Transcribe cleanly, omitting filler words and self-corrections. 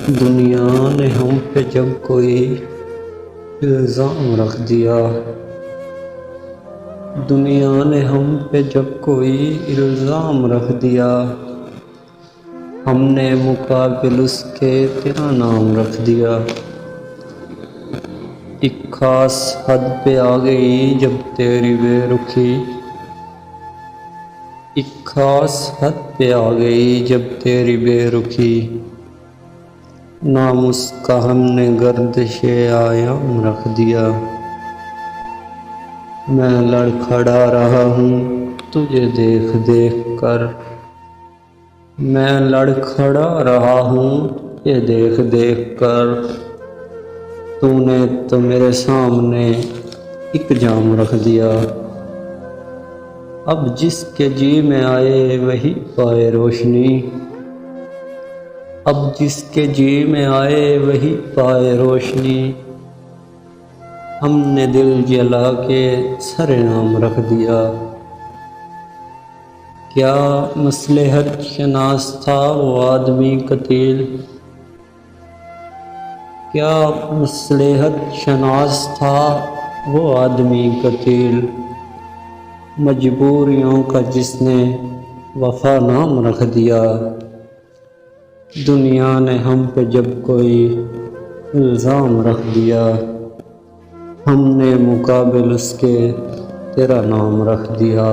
दुनिया ने हम पे जब कोई इल्ज़ाम रख दिया, दुनिया ने हम पे जब कोई इल्ज़ाम रख दिया, हमने मुकाबिल उसके तेरा नाम रख दिया। एक खास हद पे आ गई जब तेरी बेरुखी, एक खास हद पे आ गई जब तेरी बेरुखी, नाम उसका हमने गर्दिशे आयाम रख दिया। मैं लड़खड़ा रहा हूँ तुझे देख देख कर, मैं लड़खड़ा रहा हूँ तुझे देख देख कर, तूने तो मेरे सामने एक जाम रख दिया। अब जिसके जी में आए वही पाए रोशनी, अब जिसके जी में आए वही पाए रोशनी, हमने दिल जला के सरेआम रख दिया। क्या मसलहत शनास था वो आदमी कतील, क्या मसलहत शनास था वो आदमी कतील, मजबूरियों का जिसने वफा नाम रख दिया। दुनिया ने हम पे जब कोई इल्ज़ाम रख दिया, हमने मुकाबिल उसके तेरा नाम रख दिया।